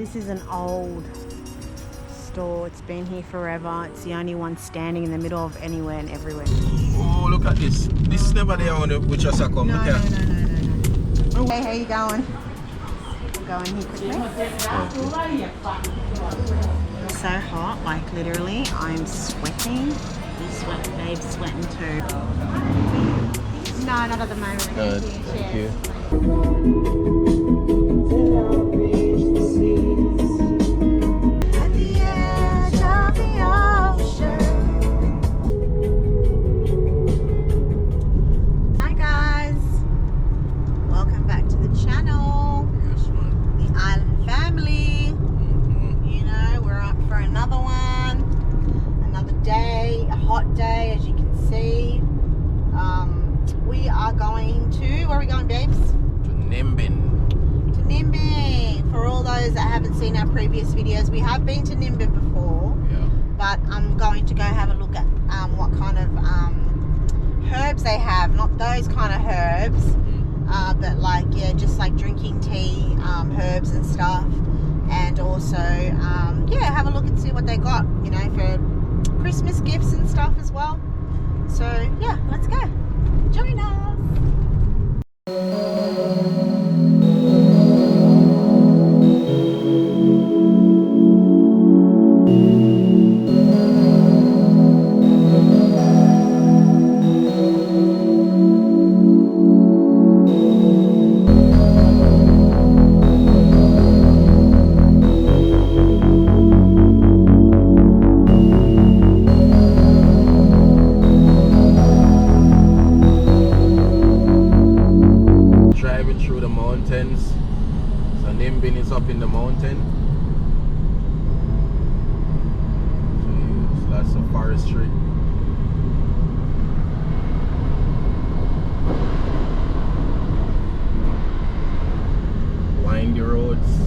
This is an old store. It's been here forever. It's the only one standing in the middle of anywhere and everywhere. Oh, look at this. This is never there on the which is come. No. Hey, how you going? I'm going here quickly. It's so hot, like literally, I'm sweating. You sweat, babe's sweating too. No, not at the moment. Thank you. At the edge of the ocean. Hi guys, welcome back to the channel. Yes, man. The Island family. You know, we're up for another one. Another day, a hot day, as you can see. We are going to, where are we going, babes? To Nimbin. To Nimbin. For all those that haven't seen our previous videos, we have been to Nimbin before. Yeah. But I'm going to go have a look at what kind of herbs they have. Not those kind of herbs, but like, yeah, just like drinking tea, herbs and stuff. And also, yeah, have a look and see what they got, you know, for Christmas gifts and stuff as well. So, yeah, let's go. Join us. So Nimbin is up in the mountain. So lots of forestry. Windy roads.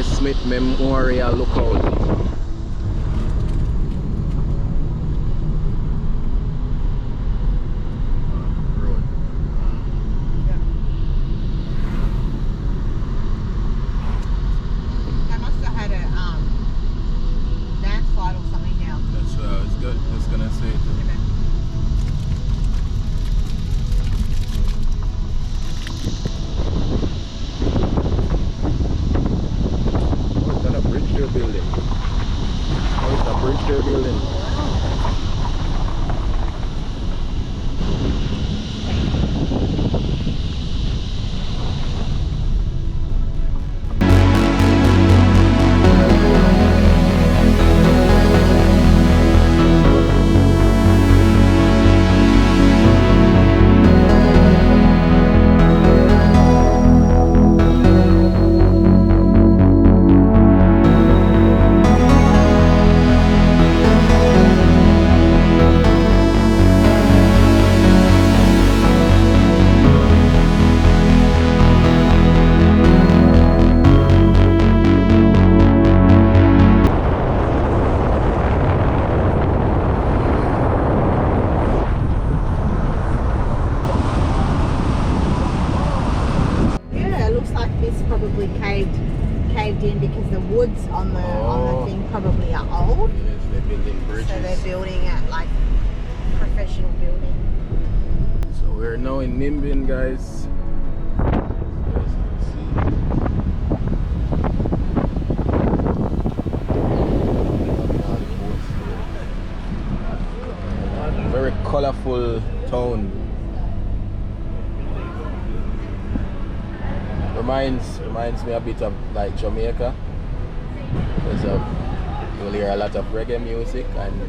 Smith Memorial Lookout. Road. Yeah. They must have had a landslide or something now. That's what I was just gonna say too. Building. Oh, it's a bridge they're building. Probably caved in because the woods on the thing probably are old. Yes, they're building bridges. So they're building at like professional building. So we're now in Nimbin, guys. As you can see. Very colorful town. Reminds me a bit of like Jamaica, because you'll hear a lot of reggae music, and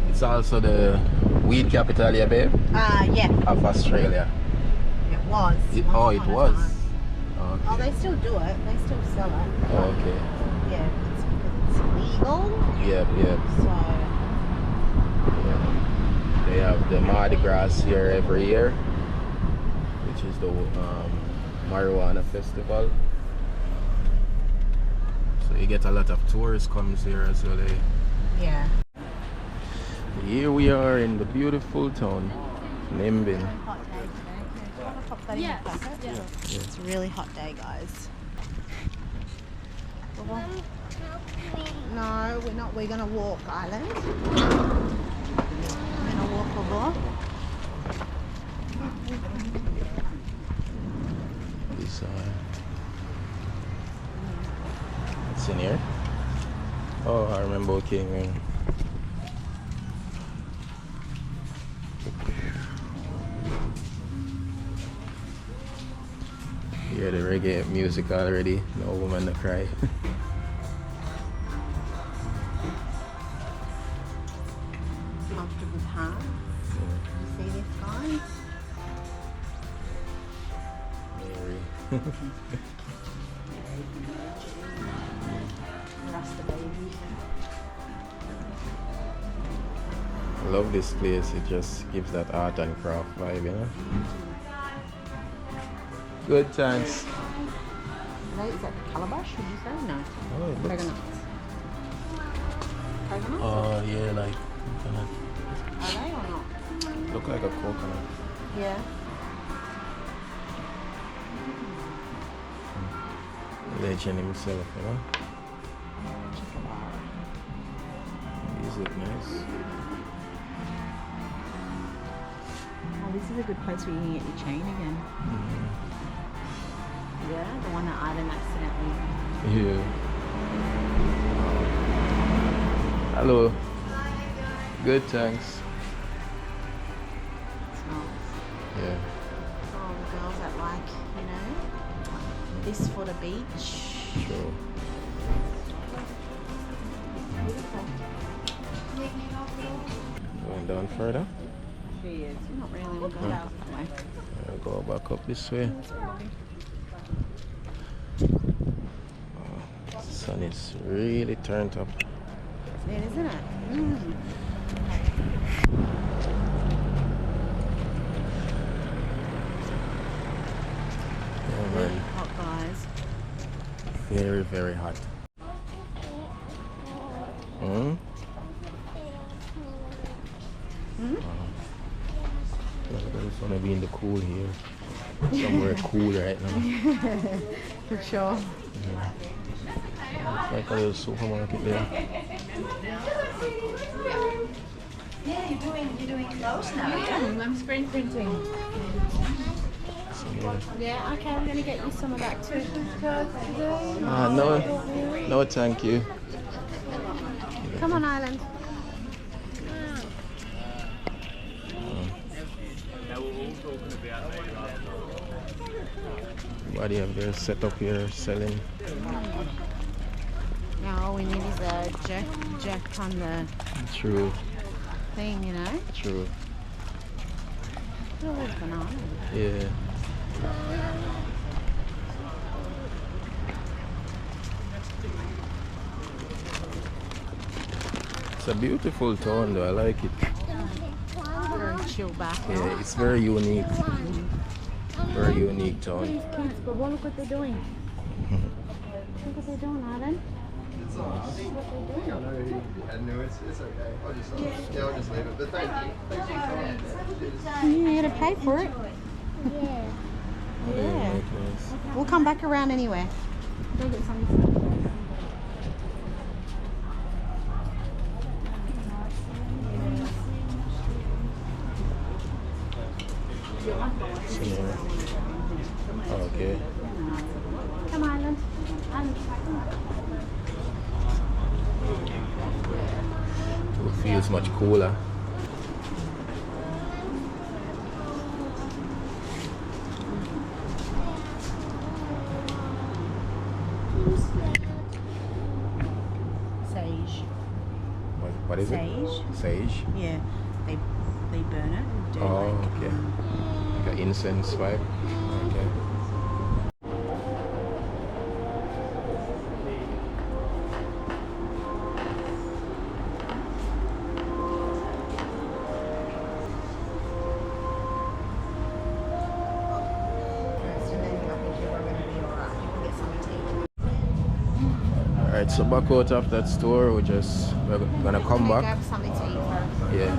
it's also the weed capital, yeah, babe? Yeah. Of Australia. It was. It was. Okay. Oh, they still do it. They still sell it. Okay. Yeah, it's because it's legal. Yep. So. Yeah. They have the Mardi Gras here every year, which is the marijuana festival. So you get a lot of tourists comes here as well. Yeah. Here we are in the beautiful town, Nimbin. Hot day today. Do you want to pop that in your pocket? Yeah. It's a really hot day, guys. No, we're not. We're gonna walk, Island. We're gonna walk over. This what's in here? Oh, I remember we came in. Hear the reggae music already. No woman to cry. Comfortable palm. You see this, guys? Rasta baby. I love this place. It just gives that art and craft vibe, you know. Good, thanks. Is that calabash? Would you say no? Oh, it looks. Coconuts. Coconuts? Oh yeah, like coconut. Are they or not? Look like a coconut. Yeah. Legend himself, you know. These look nice. Oh, this is a good place where you can get your chain again. Yeah, the one that Ivan accidentally. Yeah. Hello. Good, thanks. It's nice. Yeah. Oh, the girls that like, you know, this for the beach. Sure. Beautiful. Going down further. She is. Not really. We'll go that way. I'll go back up this way. The sun is really turned up. It isn't it? Mm. Oh man, Hot, guys. very, very hot. Hmm? Hmm? I just want to be in the cool here. Somewhere cool right now. For sure. It's like a little supermarket there. Yeah, you're doing clothes now, yeah? I'm screen printing. Yeah, okay, I'm gonna get you some of that too. No, thank you. Come on, Island. What do you have there set up here selling? Now all we need is a jerk on the True, thing, you know? true. Look at those bananas. Yeah. It's a beautiful town though, I like it. Very chill back. Yeah, it's very unique. Very unique town. These kids, but look what they're doing. Look what they're doing, Island. No, it's okay. I'll just leave it. But thank you. Thanks for your time. You here to pay for it? Yeah. Yeah. We'll come back around anyway. Go get something. Okay. Come on, Island. It feels much cooler. Sage. What is Sage. it? Sage. Yeah, they burn it and do Oh, like. okay. Like an incense vibe. Okay. Alright, so back out of that store, we're gonna come back. Grab something to eat first. Yeah.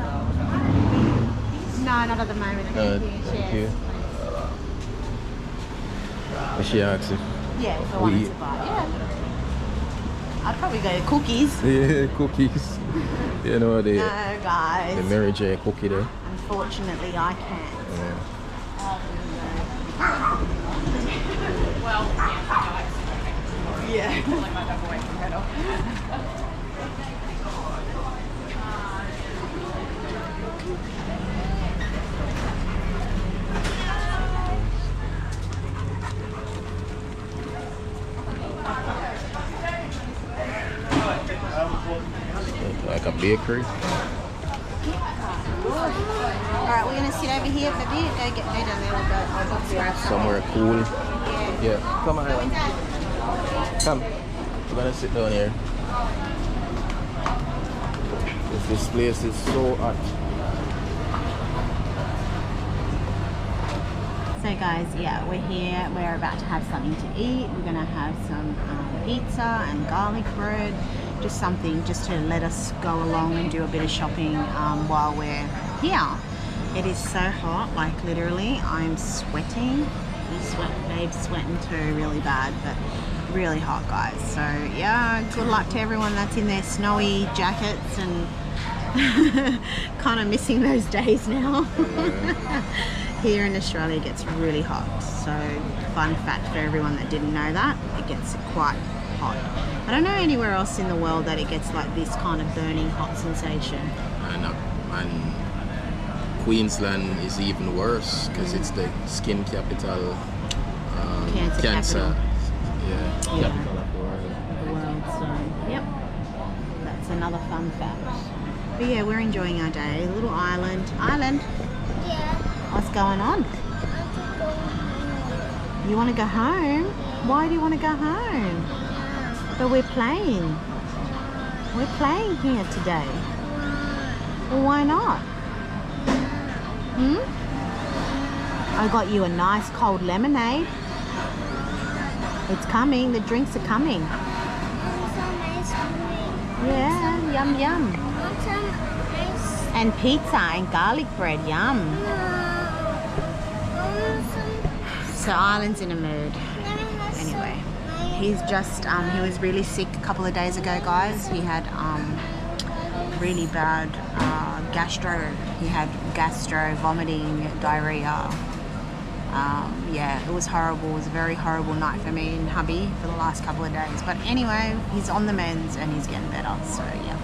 No, not at the moment. Thank you. But she asked if Yeah, if I wanted to buy. Yeah. I'd probably go to cookies. yeah, cookies. You know the No, guys. the Mary J cookie there. Unfortunately, I can't. Yeah. Yeah. Like a bakery. Alright, we're gonna sit over here for a bit. Go down there. I'll go grab Somewhere cool. Yeah. Yeah. Come on, Alan. Come. We're gonna sit down here. This place is so hot. So guys, yeah, we're here. We're about to have something to eat. We're gonna have some pizza and garlic bread. Just something just to let us go along and do a bit of shopping while we're here. It is so hot, like literally I'm sweating. Babe's sweating too really bad, but really hot, guys. So yeah, good luck to everyone that's in their snowy jackets and kind of missing those days now. Here in Australia it gets really hot. So fun fact for everyone that didn't know that, it gets quite hot. I don't know anywhere else in the world that it gets like this kind of burning hot sensation. And Queensland is even worse because it's the skin capital. Cancer capital. Yeah. Capital of the world. The world, so yep. That's another fun fact. But yeah, we're enjoying our day. Little island. Yeah. What's going on? You want to go home? Why do you want to go home? But we're playing. We're playing here today. Well, why not? I got you a nice cold lemonade. It's coming. The drinks are coming. Yeah, yum yum. And pizza and garlic bread, yum. So Ireland's in a mood. Anyway, he's just he was really sick a couple of days ago, guys. He had really bad gastro. He had gastro, vomiting, diarrhea. Yeah, it was horrible. It was a very horrible night for me and hubby for the last couple of days. But anyway, he's on the mends and he's getting better. So yeah.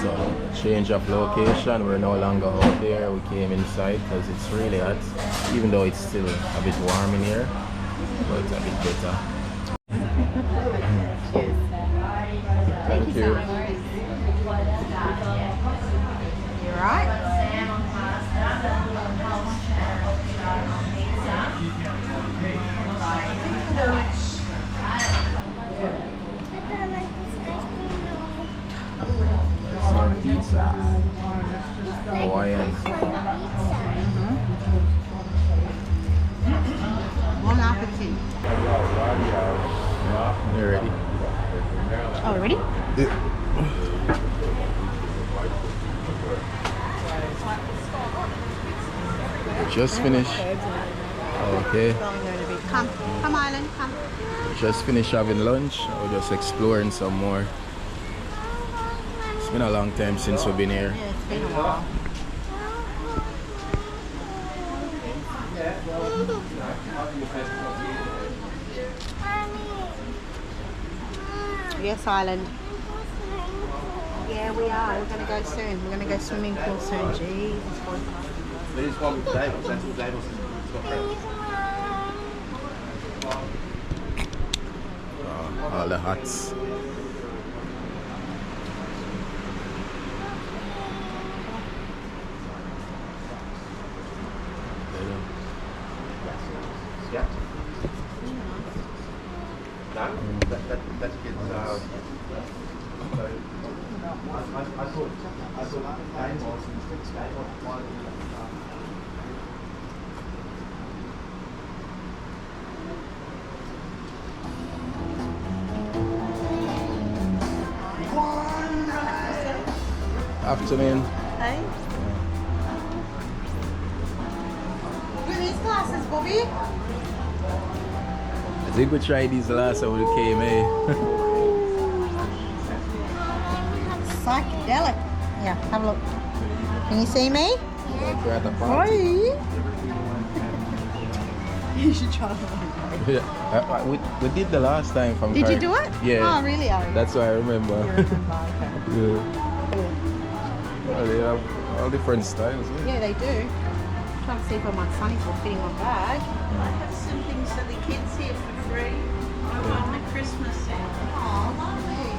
So change of location. We're no longer out there. We came inside because it's really hot. Even though it's still a bit warm in here, but it's a bit better. Cheers. Thank you. You right? Some pizza. Hawaiian. Bon appetit. You ready? Oh, ready? Just finished. Okay. Come Island, come. Just finished having lunch. We're just exploring some more. It's been a long time since we've been here. Yeah, it's been a while. Yes, Island. Yeah, we are. We're going to go soon. We're going to go swimming pool soon. Jeez. There's one with Davis. That's what Davis is. All the huts. Yeah. No, that's good. I thought Afternoon. Hey? Look at these glasses, Bobby. I think we tried these last time we came, eh? Psychedelic. Yeah, have a look. Can you see me? We're at the party. You should try one. Yeah, we did the last time from Did you Car- do it? Yeah. Oh, really? Oh, That's what I remember. you remember. Okay. Yeah. Cool. Well, they have all different styles. Eh? Yeah, they do. Trying to see if my sunnies will fit in my bag. I have some things for the kids here for free. I want the Christmas set. Oh, lovely.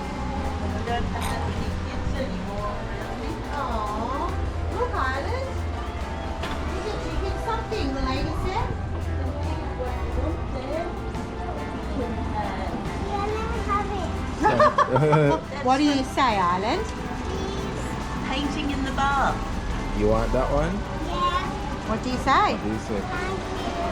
We don't have that many kids anymore around me. Oh, look, Island. Is it chicken something, the lady said? What do you say, Island? Painting in the bar. You want that one? What do you say? What do you say?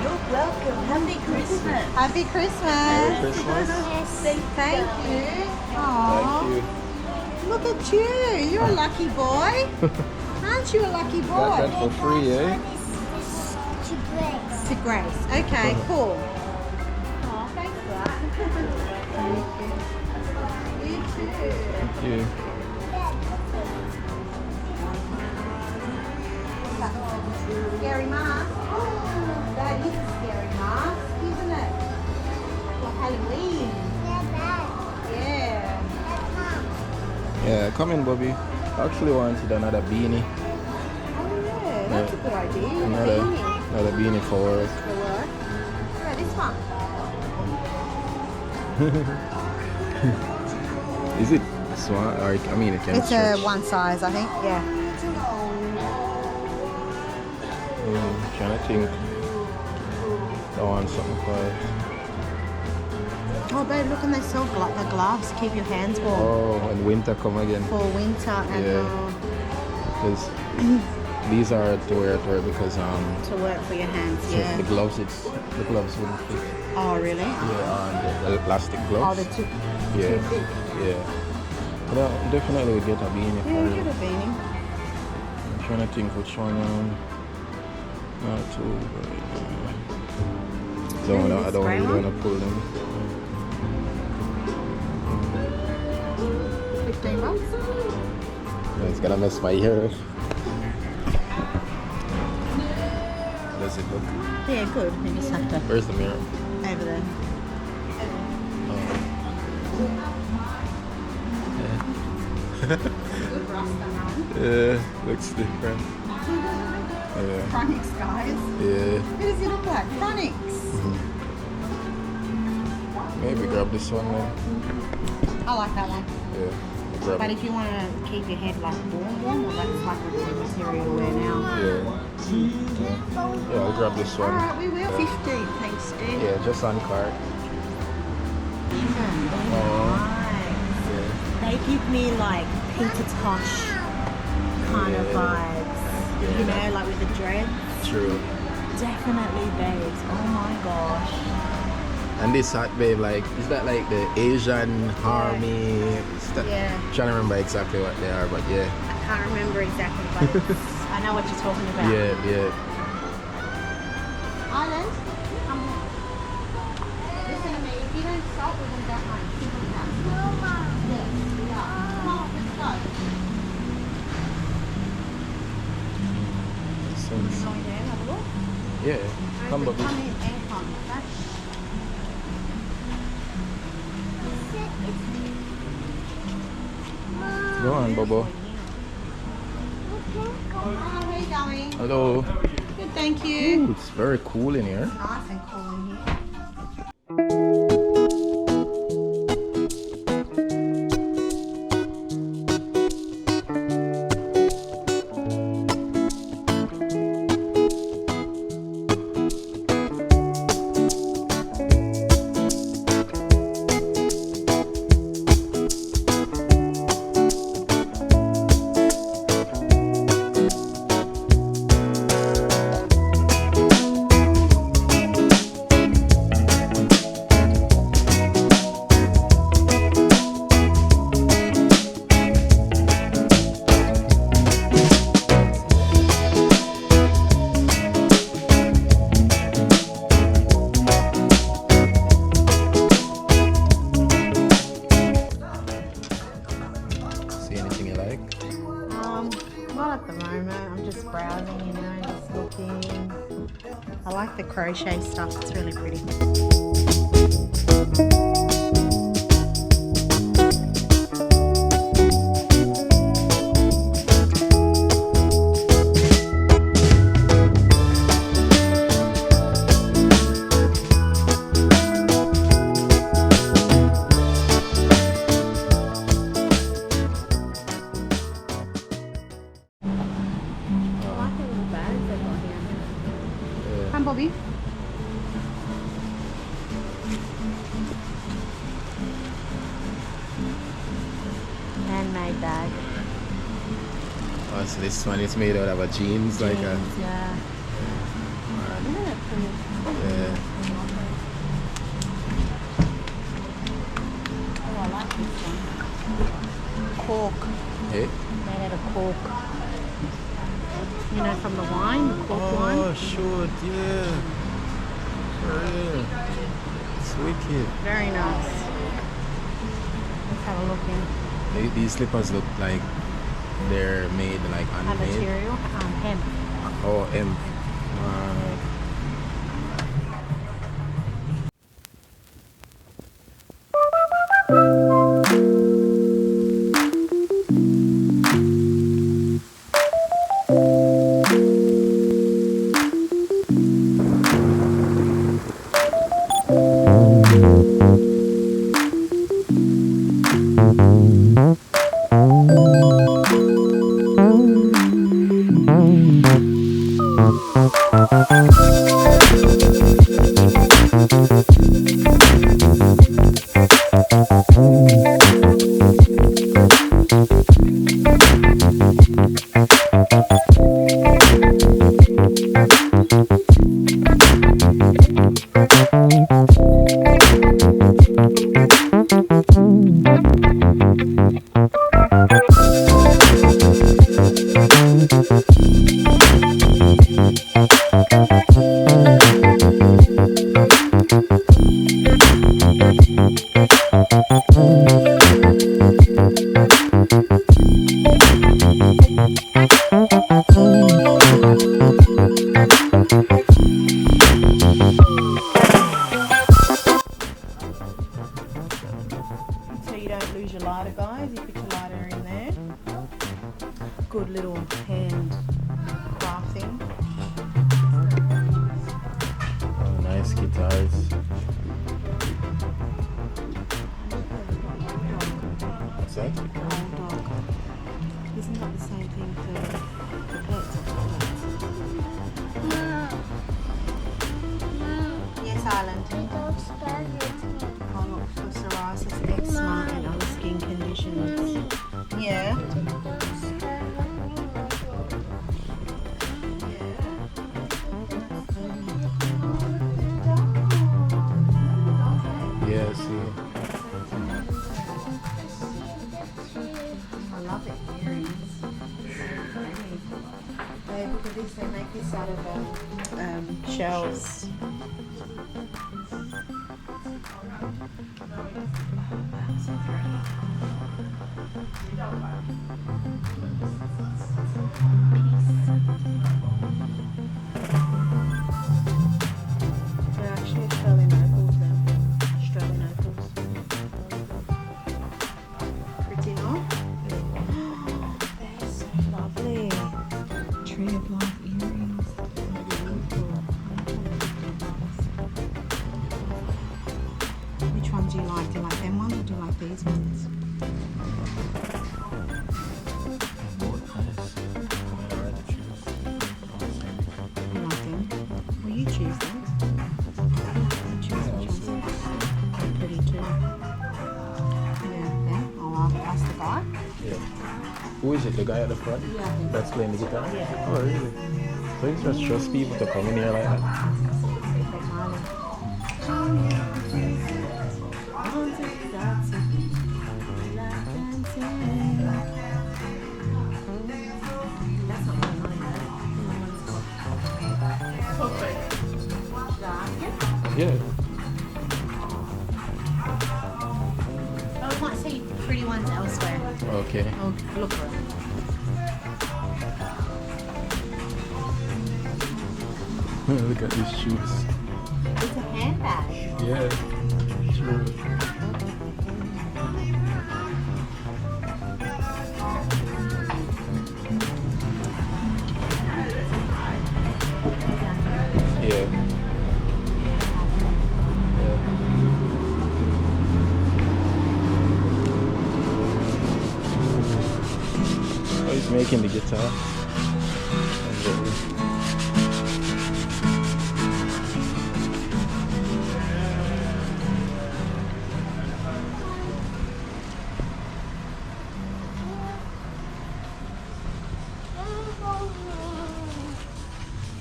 You're welcome. Happy Christmas. Happy Merry Christmas. Christmas. Thank you. Thank Aww. you. Look at you. You're a lucky boy. Aren't you a lucky Got that boy? for free, eh? To Grace. Okay, cool. Oh, thanks for that. Thank you. You too. Thank you. Scary mask. Oh, that is a scary mask, isn't it? For Halloween. Yeah. Yeah, come in, Bobby. I actually wanted another beanie. Oh yeah, that's a good idea. Another, Beanie another beanie for work. for work. Yeah, this one. Is it small? Or, I mean, it can It's stretch. a one size, I think. Yeah. Trying to think. I want something for it. Oh, babe, look, and they sell the gloves. Keep your hands warm Oh, and winter come again. for winter and Yeah. Because these are to wear because to work for your hands. Yeah. the gloves wouldn't fit. Oh, really? Yeah, the plastic Oh, gloves. they're too Yeah, big. yeah. But I definitely would get a beanie Yeah, for get it. a beanie. I'm trying to think which one. Not too. I don't spray really one? want to pull them. $15. Yeah, it's gonna mess my ear. Does it look? Yeah, good. You just have to Where's the mirror? over there. Good rust around. Yeah, looks different. Yeah. Chronix, guys. Yeah. Who does he look like? Chronix. Maybe grab this one then. I like that one. Yeah. Grab But it. if you want to keep your head like warm, well, that's like a good material to wear now. Yeah. Yeah, I'll grab this one. Alright, we will. 15, thanks, dear. Yeah, just on card. Yeah. They give me like Peter Tosh kind of vibes. You know, like with the dreads. True. Definitely babes. Oh my gosh. And this hat, babe, like, is that like the Asian army? Yeah. Trying to remember exactly what they are, but yeah. I can't remember exactly, but I know what you're talking about. Yeah, yeah. Island, listen to me. If you don't stop, we're going to go home. Simple as that. Yes, we are. Come on, let's go. Sense. Go in there and have a look. Yeah. Come, Come Bobby. in and come. Okay? Go on, Bobo. How are you going? Hello. Good, thank you. Ooh, it's very cool in here. Nice and cool in here. Not at the moment. I'm just browsing, you know, just looking. I like the crochet stuff. It's really pretty. Come, Bobby. Handmade bag. Oh, so this one is made out of a jeans, like a. Yeah. Alright. Isn't it pretty? Yeah. Oh, I like this one. Cork. Hey? Made out of cork. You know, from the wine, the cork wine. Oh, shoot, yeah. For real. It's wicked. Very nice. Let's have a look in. These slippers look like they're made like A unmade. material, hemp. Oh, hemp. So you don't lose your lighter, guys. You put your lighter in there. Good little hand crafting. Oh, nice guitars. What's that? Old dog. Isn't that the same thing for pets? Yes, Island. Oh, look, for psoriasis, eczema, and other skin conditions. Yeah. Yeah, I see. I love the earrings. They look at this. They make this out of shells. They're actually Australian opals, though. Australian opals. Pretty, no? They're so lovely. Tree of life earrings. Which ones do you like? Do you like them ones or do you like these ones? You like them? Well, you choose them. You choose which ones. They're pretty too. Yeah, them. I'll ask the guy. Yeah. Who is it? The guy at the front? Yeah, I think That's playing the guitar? Yeah. Oh, really? So you just trust people to come in here like that? Yeah. But we might see pretty ones elsewhere. Okay. I'll look for them. Look at these shoes. It's a handbag. Yeah, true. Yeah. Oh, he's making the guitar.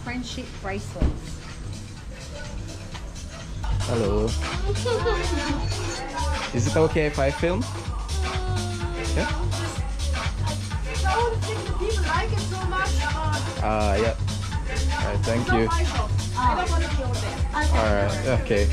Friendship bracelets. Hello. Is it okay if I film? Yeah? People like it so much. Yeah. Alright, thank you. I don't want to be over there. Alright, okay.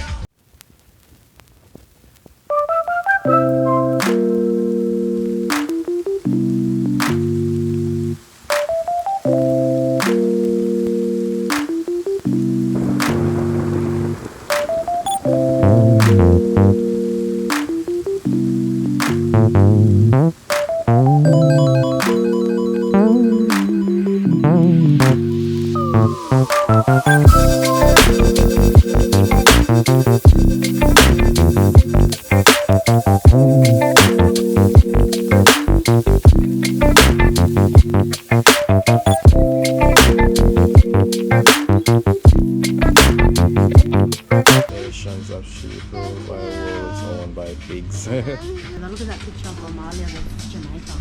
Nations of sheep ruled by wolves, owned by pigs. And look at that picture of Amalia, that's Jamaica.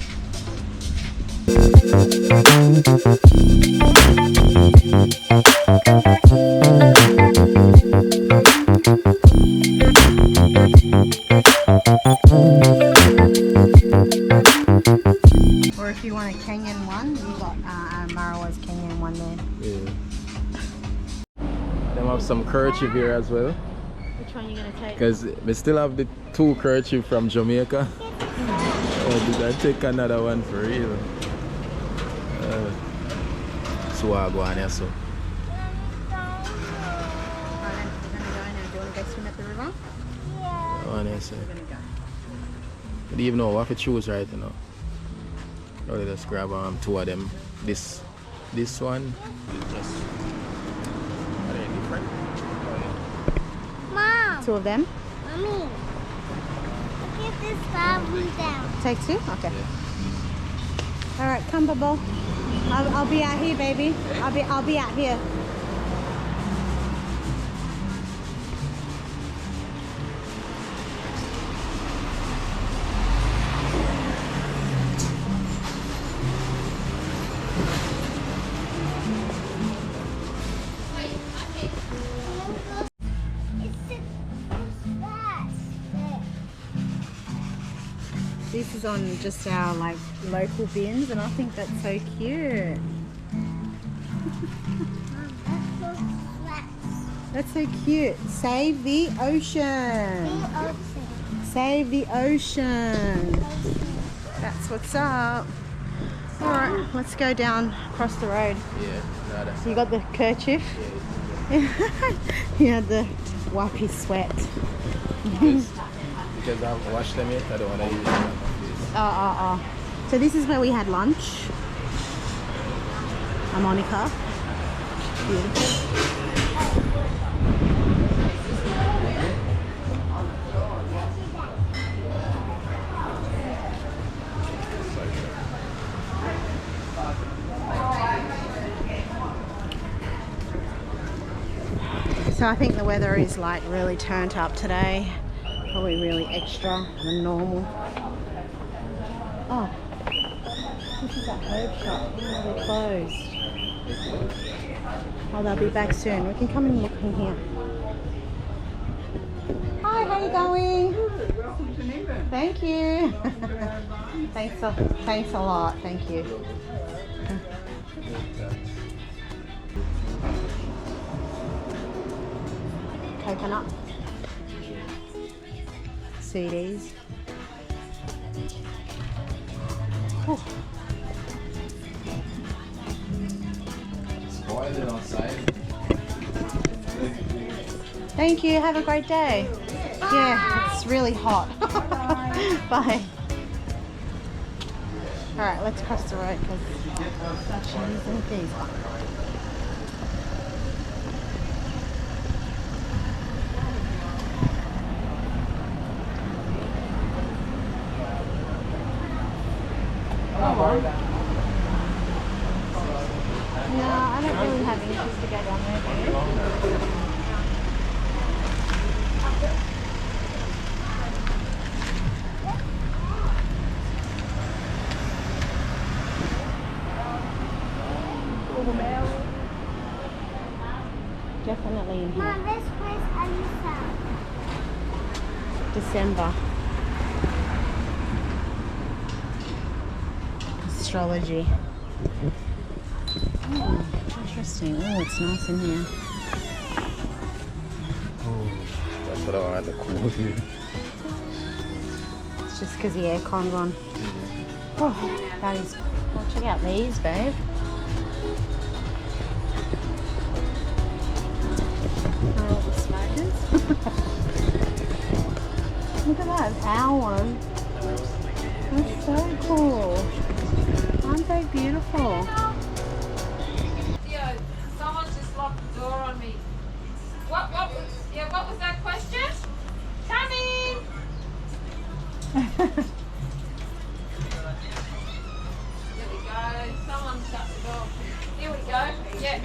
Or if you want a Kenyan one, you've got Marawa's Kenyan one there. Yeah. Them have some kerchief here as well. Which one are you going to take? Because we still have the 2 kerchief from Jamaica. Oh, did I take another one for real? So I go on here, so. Alright, we're going to go now. Do you want to go swim at the river? On here, so. We're going to go. But even know what to choose right now. Or just grab 2 of them. This one is just. Are they different? Mom, 2 of them? Mommy, look at this one down. Take 2? Okay. Yeah. Alright, come Bubble. I'll be out here, baby. I'll be out here. This is on just our like local bins, and I think that's so cute. That's so cute. Save the ocean. Save the ocean. That's what's up. All right, let's go down across the road. Yeah, nada. So you got the kerchief. You had the wipey sweat. Because I haven't washed them yet, I don't want to use them on my face. So this is where we had lunch. A Monica. Beautiful. So I think the weather is like really turned up today. Probably really extra than normal. Oh, this is that herb shop. Oh, they're closed. Oh, they'll be back soon. We can come and look in here. Hi, how you going? Welcome to Nimbin. Thank you. Thanks a lot. Thank you. Coconut. CDs. Oh. It's boiling outside. Thank you. Have a great day. Yeah, it's really hot. Bye. All right, let's cross the road because cheese and things. No, I don't really have interest to go down there, do you? Definitely in here. Mom, this place Alisa. December. Astrology. Oh, interesting. Oh, it's nice in here. That's what I want to cool here. It's just because the aircon's on. Oh, that is. Oh, check out these, babe. Oh, the smokers. Look at that, our one. That's so cool. Aren't they beautiful? Theo, someone's just locked the door on me. What was that question? Come in! There we go. Someone shut the door. Here we go. Yeah.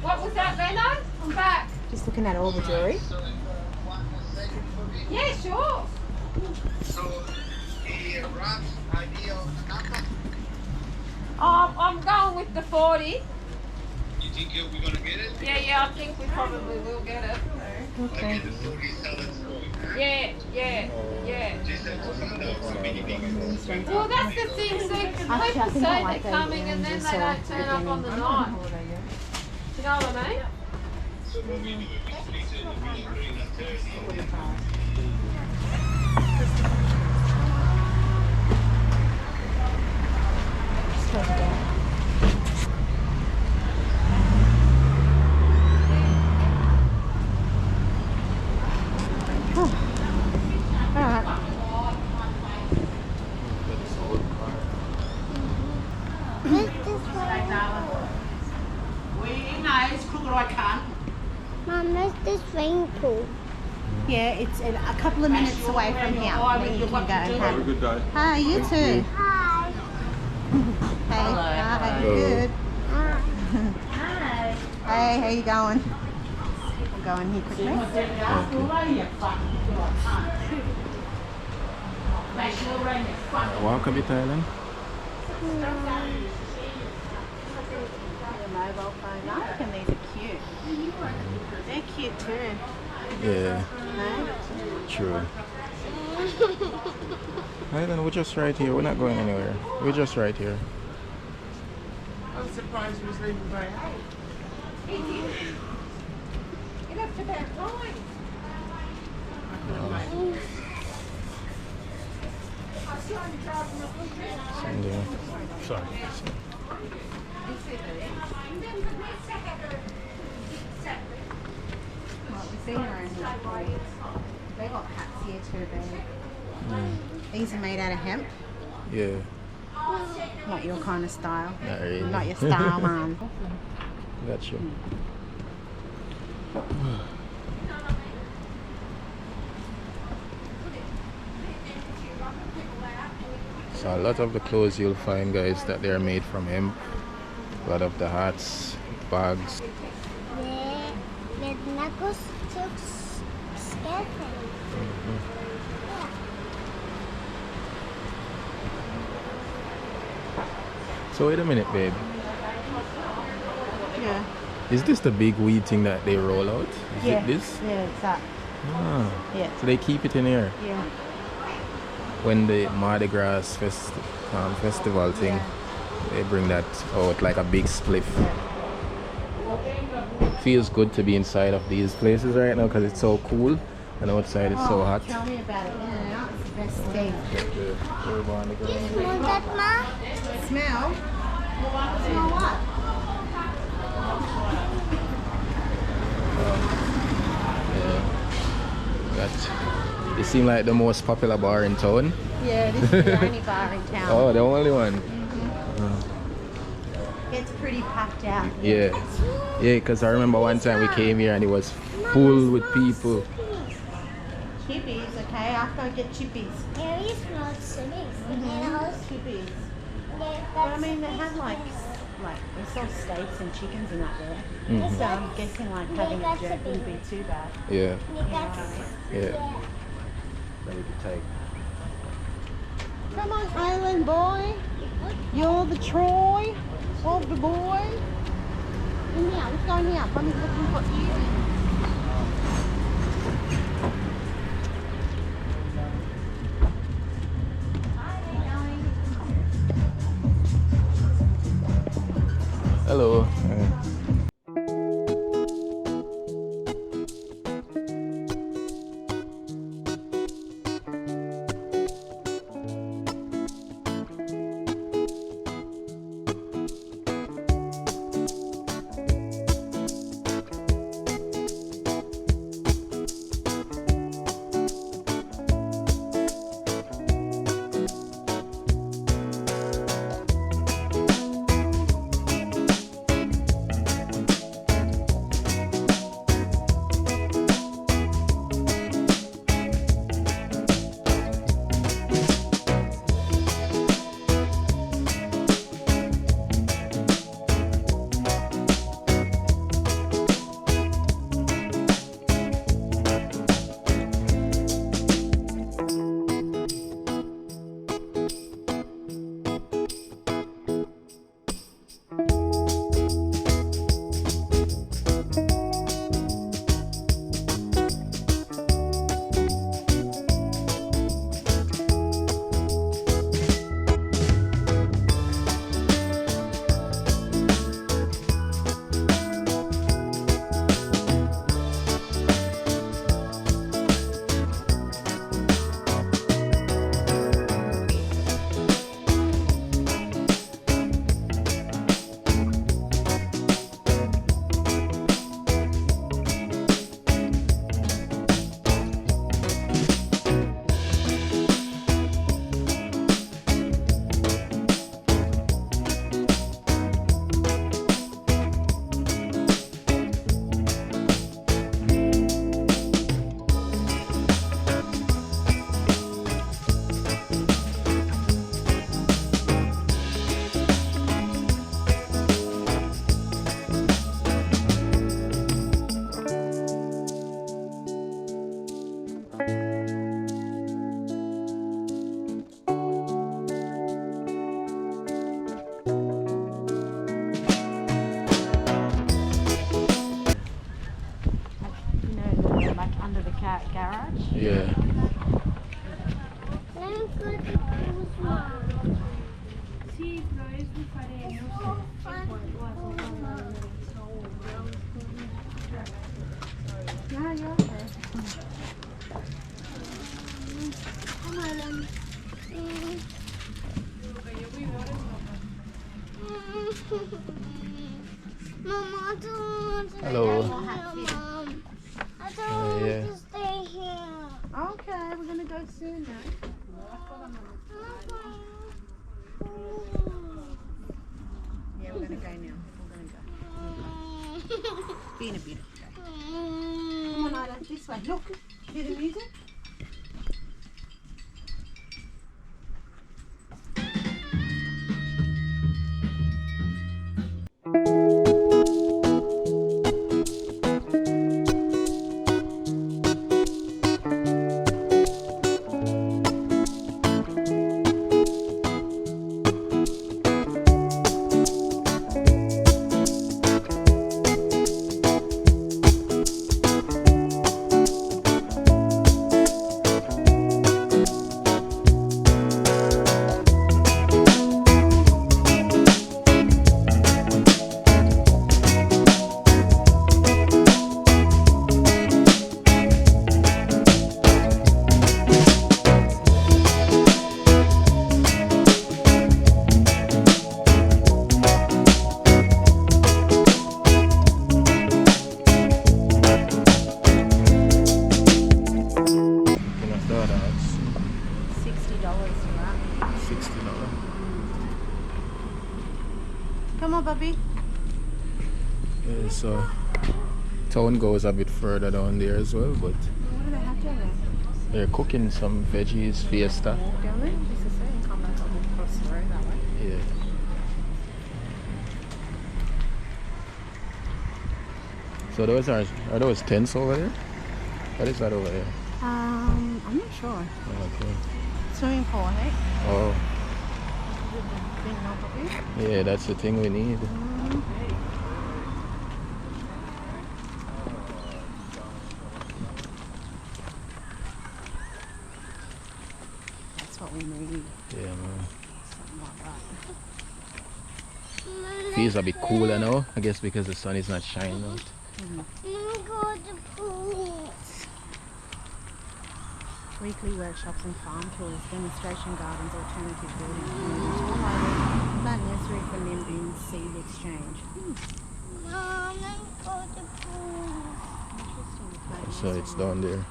What was that, Leno? I'm back. Just looking at all the jewelry. Yeah, sure. So, the rough idea of the number? I'm going with the 40. You think we're going to get it? Yeah, I think we probably will get it. Okay. The 40 sellers going. Yeah. Just have to find out how many things. Well, that's the thing. So Actually, I people think I say like they're those coming and then oranges they or don't turn up on the night. You know what I mean? So what we do is we split it. We're doing a Thursday. Mom, there's this swimming pool. Yeah, it's a couple of minutes away from here. Then you can go and have a good day. Hi, you too. Hi. Hey, hi. Hello. Good. Hi. Hey, how you going? We'll go in here quickly. Walk a bit, Thailand. Your mobile phone. I reckon these are cute. They're cute too. Yeah, No? true. Thailand, we're just right here. We're not going anywhere. We're just right here. I'm surprised he was leaving by 8. He left about 9. Sunday. Sorry. Well, we see her in here. They got hats here too, babe. These are made out of hemp. Yeah, Not your kind of style. not really. Not your style, man. Got you. So a lot of the clothes you'll find, guys, that they're made from hemp. A lot of the hats, bags. Yeah, with knuckles to skeleton. So wait a minute, babe. Yeah. Is this the big weed thing that they roll out? Is Yeah. it this? Yeah, it's that. Ah. Yeah. So they keep it in here. Yeah. When the Mardi Gras festival thing, they bring that out like a big spliff. Feels good to be inside of these places right now because it's so cool, and outside it's so hot. Tell me about it. Yeah, it's the best thing. Smell that, Mom? Smell? Smell what? seem like the most popular bar in town. Yeah, this is the only bar in town. Oh, the only one. It's pretty packed out. Yeah. Yeah, because I remember one time we came here and it was full with people. Chippies, okay? I'll go get chippies. There is not chippies. Chippies. But I mean, they have like they sell steaks and chickens and that there. So I'm guessing like having a jerk wouldn't be too bad. Yeah. Yeah. Ready to take. Come on, Island boy. You're the Troy of the boy. In here, let's go in here. Mommy's looking for you. Hello. Garage. Yeah. Yeah, you're okay. Mom, I don't want to Hello. Mom. I don't want yeah. to stay here. Okay, we're gonna go soon now. Yeah, we're gonna go now. We're gonna go. Being a beautiful day. Come on, Ida, this way. Look, hear the music? Come on, Bobby. Yeah, so town goes a bit further down there as well, but What do they have down there? they're cooking some veggies, fiesta. Walk down there? Just to see and come back up and cross the road that way. Yeah. So those are those tents over there? What is that over there? I'm not sure. Okay. Swimming pool, I think. Oh, Thing on Bobby. yeah, that's the thing we need. That's what we need. Yeah, man. Something like that. Feels a bit cooler now, I guess because the sun is not shining out. Let me go to the pool. Weekly workshops and farm tours, demonstration gardens, alternative building communities, all over plant nursery for Nimbin seed exchange. Mom, let me go to the pool. Interesting. plant So it's nursery. down there.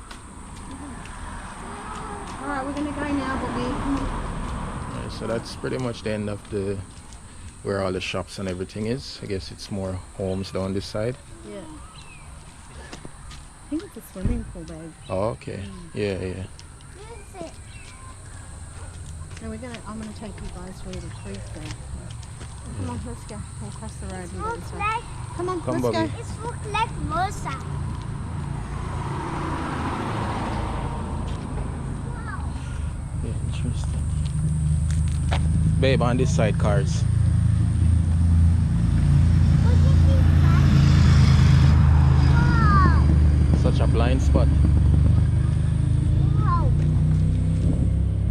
Alright, we're gonna go now, Bobby. Yeah, so that's pretty much the end of the where all the shops and everything is. I guess it's more homes down this side. Yeah. I think it's a swimming pool, babe. Oh, okay. Yeah, yeah. This is And I'm gonna take you guys through the creek there. Come on, let's go. We'll cross the road and go this looks way. like Come on, Come, let's Bobby. go. it looks like Rosa. Wow. Yeah, interesting. Babe, on this side, cars. Look at this guy. Such a blind spot. Wow.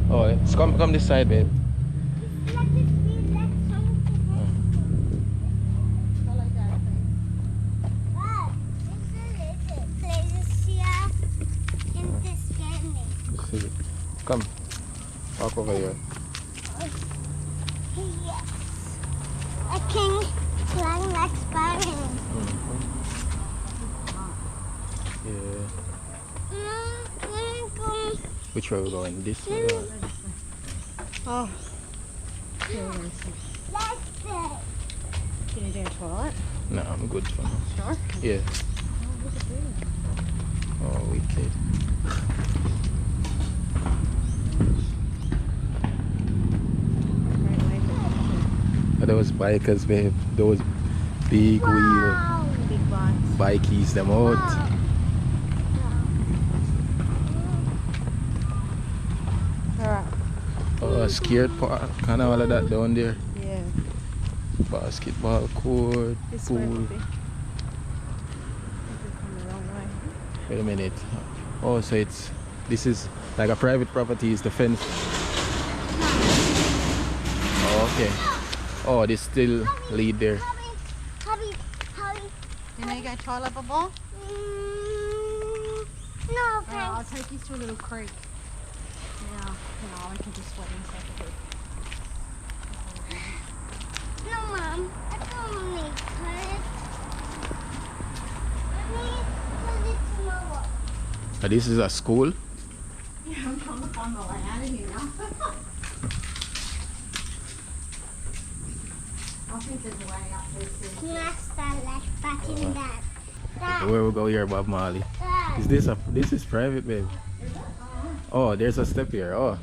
Wow. Oh, let's come this side, babe. It's like it feels like something. Wow. This is here in this candy. See. Come. Walk over here. Yes. A king flying like Spider-Man. Yeah. Come. Which way we going? This way? Or? Oh. Yeah, we're gonna see. Let's go. Can you do a toilet? No, I'm good for now. Sure. Yeah. Oh, look at this. Oh, wicked. Great way to Those bikers, babe. Those big wheel Wow. big bikes. bikies, them out. Wow. Alright. Oh, skate park, kind of all of that down there. Yeah. Basketball court, This way, pool. Bobby. I think we've come the wrong way. Wait a minute. Oh, so this is like a private property, is the fence. Oh, okay. Oh, this still lead there. Hubby. You know you go toilet, Bubba? No, Alright, I'll thanks. take you to a little creek. Now, we can just sweat inside the creek. No, Mom. I don't need it. I need it tomorrow. This is a school. Yeah, I'm trying to find my way out of here now. I think there's a way up there too. Master left back in that. Where we go here, Bob Marley? Dad. Is this is private, babe? Oh, there's a step here. Oh.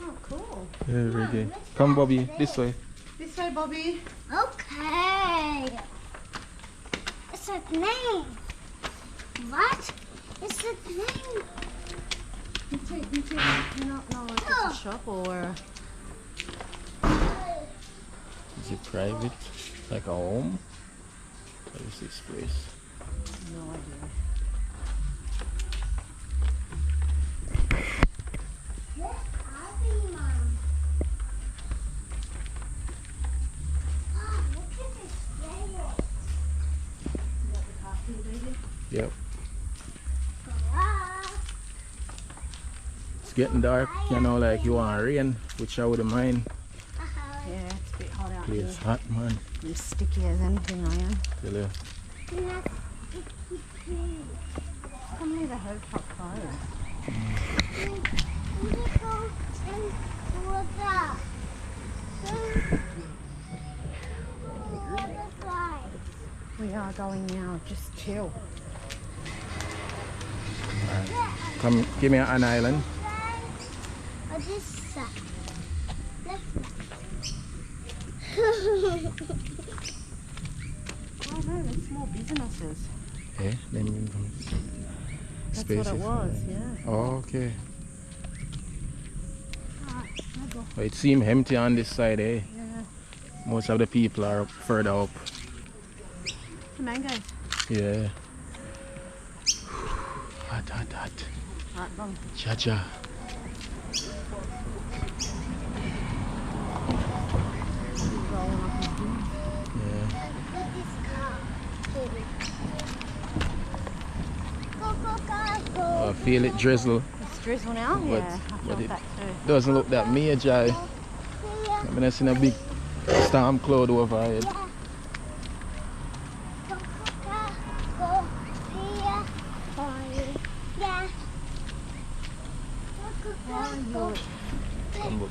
Oh, cool. Very good. Come, Bobby, this way. This way, Bobby. Okay. It's a name. What? It's a name. You do not know if it's a shop or Is it private? Like a home? What is this place? no idea. Where's Abby, Mom? Oh, look at this layer. You got the car key, baby? Yep. Wow. It's getting dark, you know, like you want rain, which I wouldn't mind. Yeah, it's a bit hot out here. It's hot, man. I'm sticky as anything I am. Tell you. How many of the hose top closed? We go and We are going now, just chill. Come, give me an island. Oh no, there's small businesses. Yeah, That's what it was, yeah. Oh, okay. But it seemed empty on this side, eh? Yeah. Most of the people are up, further up. The mangoes. Yeah. Hot, hot, hot. Right, Mum. Cha-cha. Rolling up his boots. Yeah. I feel it drizzle. It's drizzle now? But- Yeah, I but felt it- that too. Doesn't look that major. I've been seeing a big storm cloud overhead. Come on.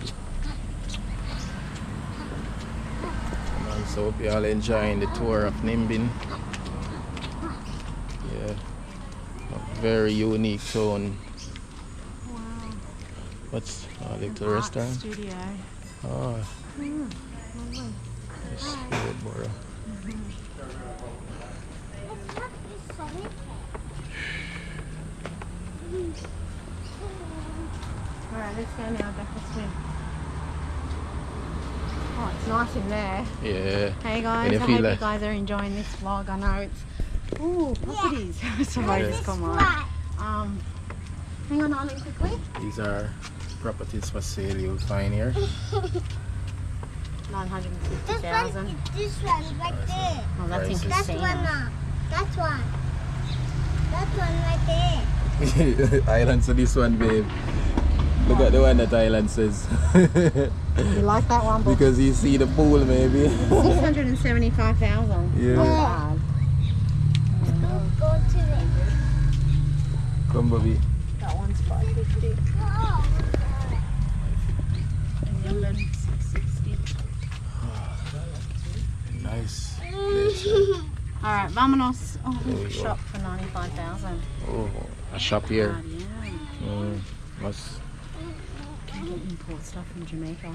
So hope you all enjoying the tour of Nimbin. Yeah, a very unique town. Wow. What's a little Art restaurant? studio. Oh, Lovely. it's good, bro. Alright, let's go now, back to swim. Oh, it's nice in there. Yeah. Hey guys, And I you hope feel you like- guys are enjoying this vlog. I know it's... Ooh, properties. Sorry, Yeah. just come on. Hang on, Arlene, quickly. These are properties for sale you'll find here. 950,000. This one right there. Oh, that's Prices. That's interesting. one. That's one. That's one right there. Island, so this one, babe. Look at the one that Island says. You like that one, but Because you see the pool, maybe. 675,000. Yeah. Not bad. Go to it. Come, Bobby. That one's 550. Oh. And Nimbin, 660. Nice place, yeah. Alright, Vamonos. Oh, There we go. shop for 95,000. Oh, a shop here. God, yeah. Must. Can get import stuff from Jamaica.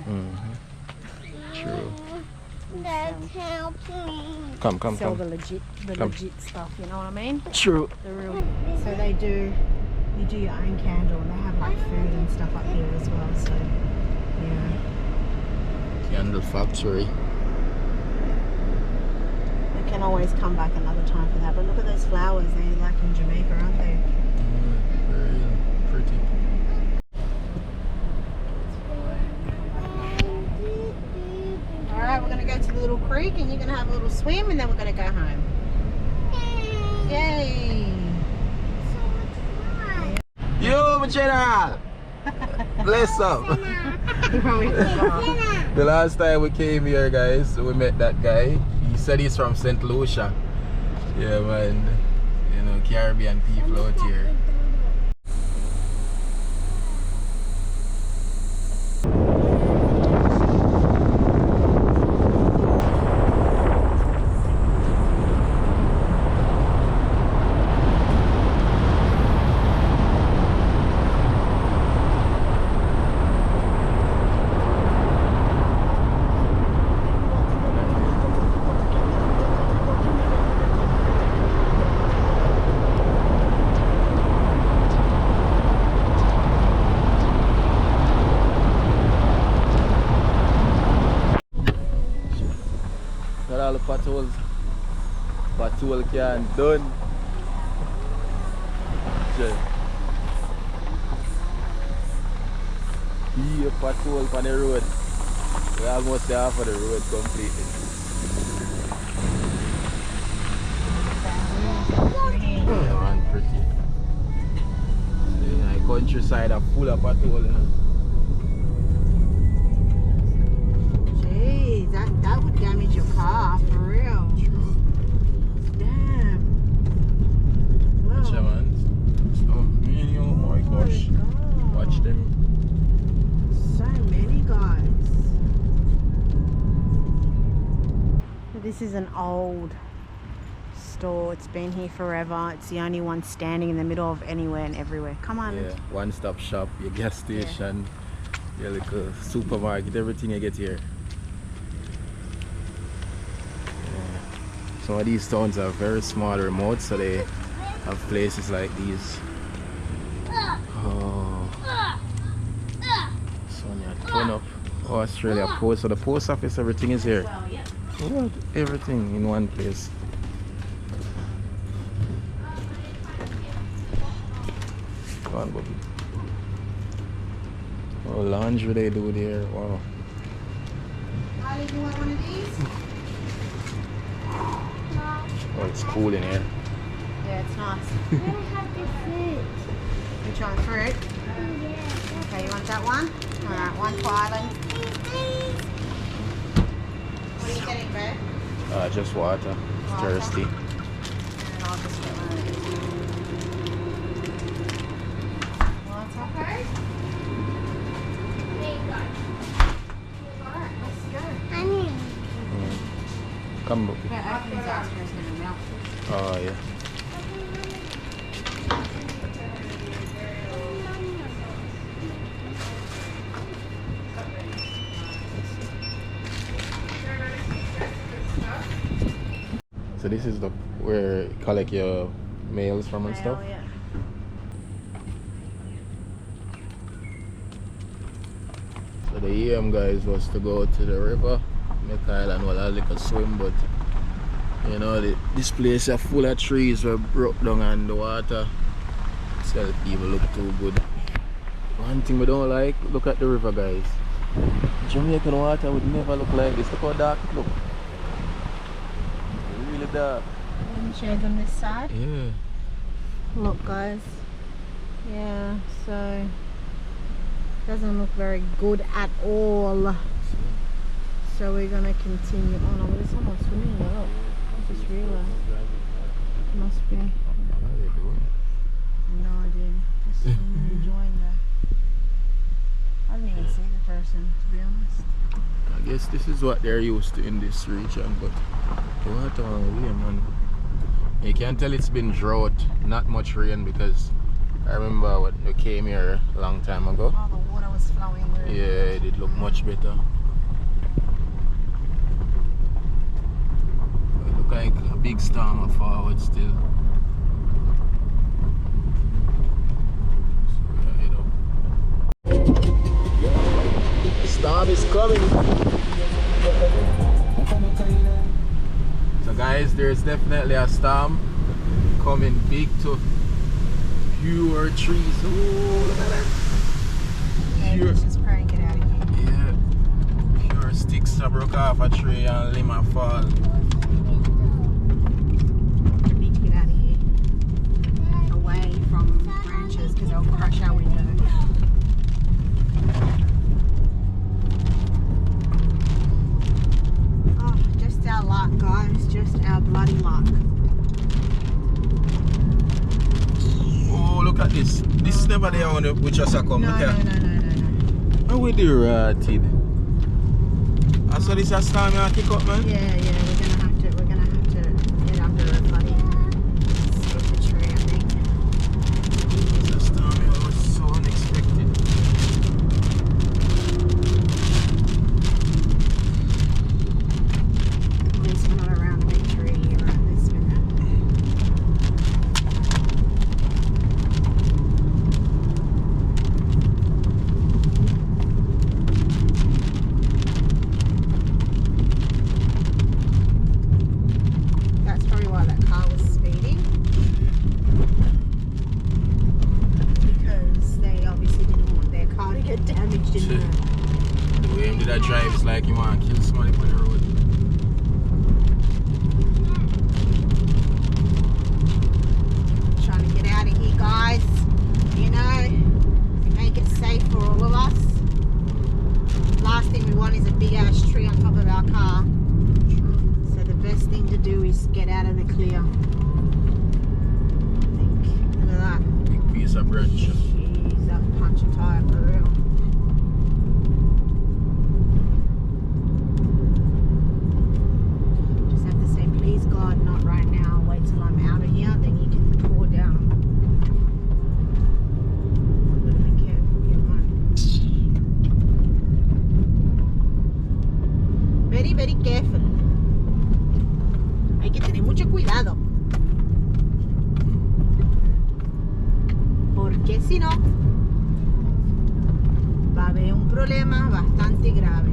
True. That helps me. Come, Sell come. the legit stuff, you know what I mean? True. The real. So you do your own candle, and they have like food and stuff up here as well. So yeah, Candle factory. we can always come back another time for that. But look at those flowers; they're like in Jamaica, aren't they? Very pretty. All right, we're gonna go to the little creek, and you're gonna have a little swim, and then we're gonna go home. Yay! Yo, my general! Bless up. You probably forgot. The last time we came here, guys, we met that guy. He said he's from St. Lucia. Yeah, man. You know, Caribbean people out here. Got all the potholes. Pothole can done. Yeah. Be a pothole on the road. We're almost there for the road completely. Yeah, man, pretty. The countryside are full of potholes, you know. Jeez, that would damage your car for real. Damn. Wow. Yeah, man. Oh, man, oh my gosh. God. Watch them. So many guys. This is an old store. It's been here forever. It's the only one standing in the middle of anywhere and everywhere. Come on. Yeah, one-stop shop, your gas station, your little supermarket, everything you get here. Yeah. Some of these towns are very small, remote, so they have places like these. Oh, Sonia, turn up. Oh, Australia Post. So the post office, everything is here. What? Everything in one place. Come on, Bobby. Oh, laundry they do there. Wow. Ali, do you want one of these? Oh, it's cool in here. Yeah, it's nice. I'm gonna have the fruit. Which one? Fruit? Yeah. Okay, you want that one? Alright, one for Island. Please. What are you getting, babe? Just water. It's Water. thirsty. And I'll just get one of these. Water. Okay. There you go. Alright, let's go. Honey. Come, Bobby. Yeah, Atkins ice cream's gonna melt. Oh, yeah. So this is the where you collect your mails from and stuff. Mail, yeah. So the aim, guys, was to go to the river, make island, well, I like a swim, but you know, this place is full of trees were broke down and the water itself even look too good. One thing we don't like, look at the river, guys. Jamaican water would never look like this. Look how dark it look. Really dark. Let me show you on this side. Yeah. Look, guys. Yeah, so doesn't look very good at all. So we're gonna continue on. Oh, there's someone swimming there. I just realized. Must be. What are they doing? No idea. Just someone enjoying that. I didn't even see the person, to be honest. I guess this is what they're used to in this region, but the water on way, man. You can tell it's been drought, not much rain, because I remember when we came here a long time ago. Oh, the water was flowing. Yeah, it did look much better. It look like a big storm forward still. So we head up. The storm is coming. So guys, there's definitely a storm coming, big to pure trees. Ooh, look at that. Yeah, Pure. let's just pray and get out of here. Yeah, pure sticks that broke off a tree and limb a fall. We need to get out of here. Away from branches because they'll crush our window. Oh, just our luck, guys. Just our bloody luck. Oh, look at this. This is never there on the which has come. No, Look no, at. no, no, no, no. How we do rotted? I saw this a storm you kick up, man. Yeah, we're gonna have to get under a bloody stupid tree, I think. This a storm here was so unexpected. At least we're not around a big tree here at this minute. That's probably why that car was speeding. Because they obviously didn't want their car to get damaged in there. The way him did I drive, it's like you want to kill somebody on the road. Trying to get out of here, guys. You know, make it safe for all of us. Last thing we want is a big ass tree on top of our car. So the best thing to do is get out of the clear. I think. Look at that. Big piece of branch. Jeez, that punch a tire for real. Just very, very careful. Hay que tener mucho cuidado. Porque si no, va a haber un problema bastante grave.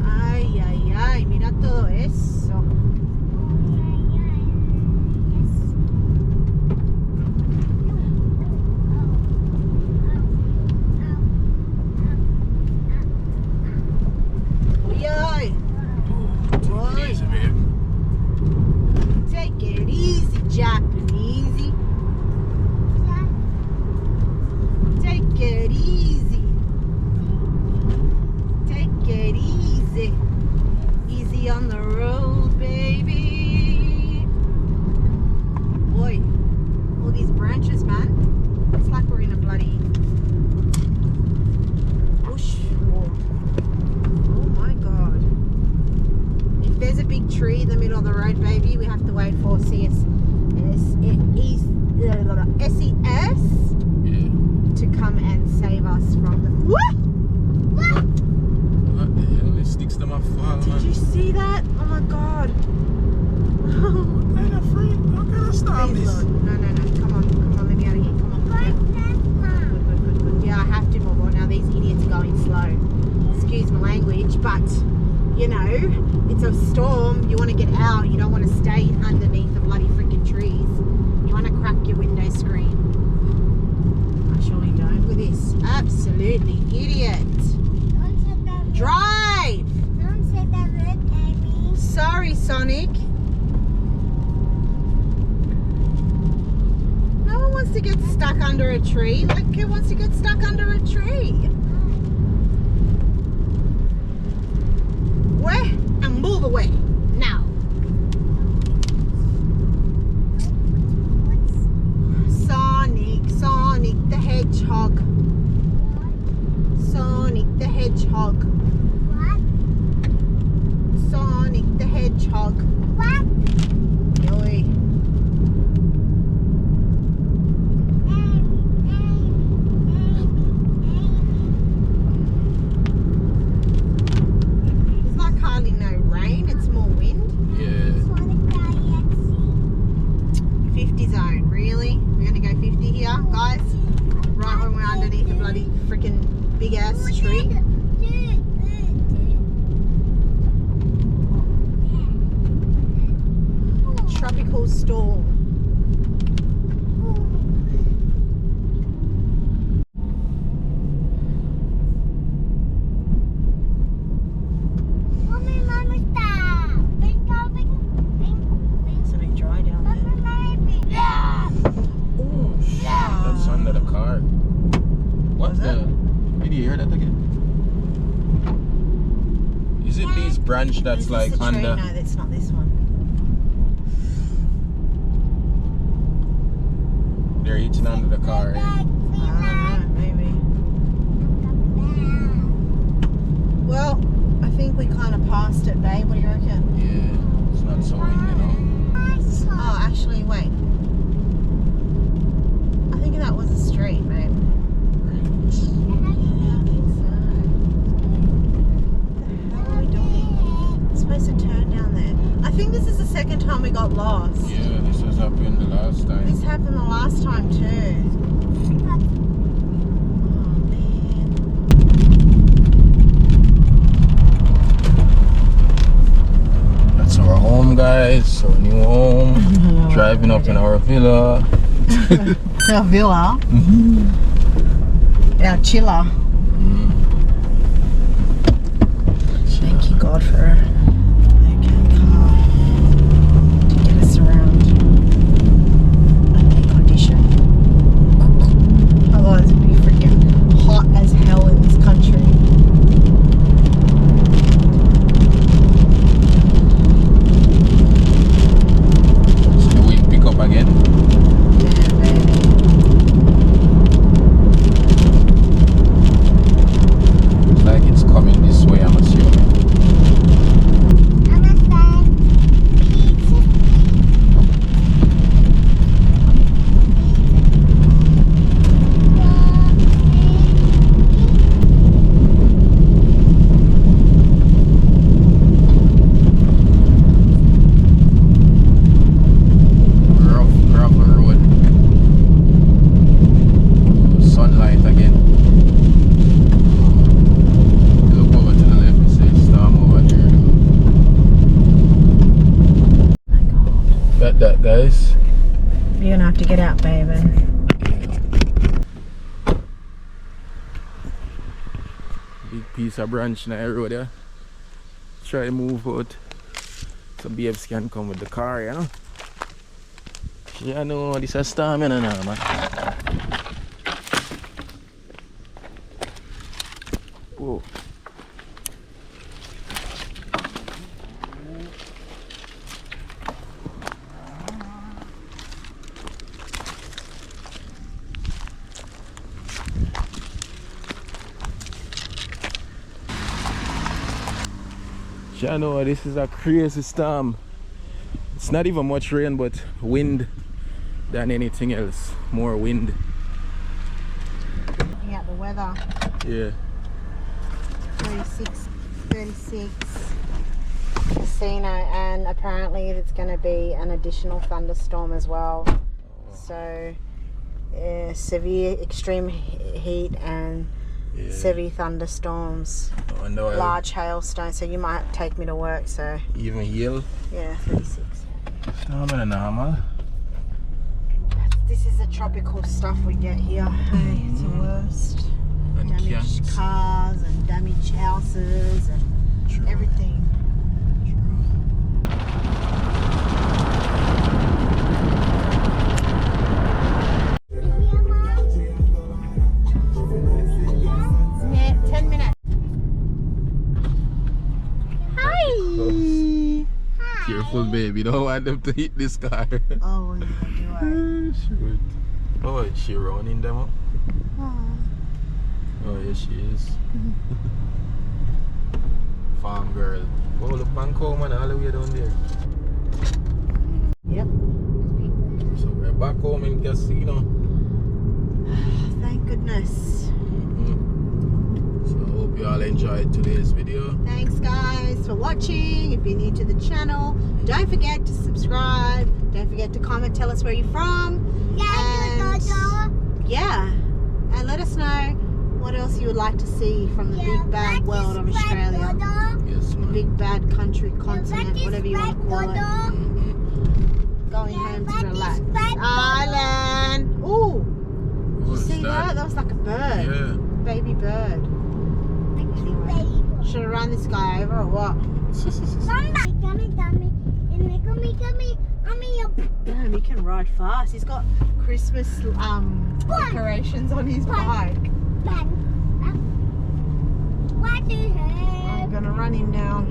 Ay, ay, ay, mira todo eso. Uy, ay. Uy. Take it easy, Japanese. Take it easy. Take it easy. Easy on the road, baby. Boy, all these branches, man. It's like we're in a bloody bush walk. Oh my god. If there's a big tree in the middle of the road, baby, we have to wait for SES Yeah. to come and save us from the... What? What the hell? It sticks to my fall, Did you see that? Oh my god. What kind of freak? How can I stop Please, this? Lord. No, no, no. Come on, let me out of here. Come on. Yeah. Good. Yeah, I have to, Bobo. Now these idiots are going slow. Excuse my language, but you know, it's a storm. You want to get out. You don't want to stay underneath the bloody freaking trees. You want to crack your window screen. I surely don't. Look at this. Absolutely idiot. Drive! Don't say that word, Amy. Sorry, Sonic. No one wants to get stuck under a tree. Like, who wants to get stuck under a tree? Where? And move away. Now. Sonic the Hedgehog. Sonic the Hedgehog. What? Sonic the Hedgehog. What? Yoy. It's like hardly no rain, it's more wind. Yeah. 50 zone, really? We're gonna go 50 here, guys? Right when we're underneath a bloody freaking big ass tree. Tropical storm. Mommy, Mommy, stop. Bing, bing, bing, bing. It's a bit dry down there. Mommy, Mommy, bing. Yeah. Oh, That's under the car. What Was the? Did you hear that again? Is it this branch that's Is this like the tree? under? No, that's not this one. They're hitting under the car. I don't know, maybe. Well, I think we kind of passed it, babe. What do you reckon? Yeah, it's not so windy now. Oh, actually, wait. I think that was a street, babe. Really? Yeah, I think so. What the hell are we doing? We're supposed to turn down there. I think this is the second time we got lost. Yeah, this has happened the last time. This happened the last time too. Oh man. That's our home, guys. Our new home. Driving up in our villa. Our villa. Our chiller. Thank you God for a okay car to get us around. Okay condition. Otherwise it'd be freaking hot as hell in this country. So we pick up again. Yeah, baby. It's like it's coming this way, I'm assuming. guys. You're gonna have to get out, baby. Big piece of branch in the road there. Try to move out so babes can come with the car, you know. Yeah, no, this is a storm, you know, man. Whoa. I know this is a crazy storm. It's not even much rain, but wind than anything else. More wind. Looking at the weather. Yeah. 36 casino, and apparently it's going to be an additional thunderstorm as well. So severe extreme heat and severe thunderstorms, large hailstones, so you might have to take me to work. So even hail? Yeah, 36. It's not normal. This is the tropical stuff we get here. Hey, it's the worst. And Damaged cars and damaged houses and everything. Yeah, 10 minutes. Hi. Careful, baby. Don't want them to hit this car. Oh, yeah, do Shoot. Oh, is she running them up? I? Oh, yes, she is. Farm girl. Oh, look, Bangkok, man, all the way down there. Yep. So we're back home in Casino. Thank goodness. So I hope you all enjoyed today's video. Thanks guys for watching. If you're new to the channel, don't forget to subscribe. Don't forget to comment, tell us where you're from. And let us know what else you would like to see from the big bad world of Australia. Yes, The man. big bad country, continent, whatever you want to call it. Going home to relax. Island. Ooh, did you see that? That was like a bird. Yeah. Baby bird. Anyway, should I run this guy over or what? Damn, he can ride fast. He's got Christmas decorations on his bike. I'm gonna run him down.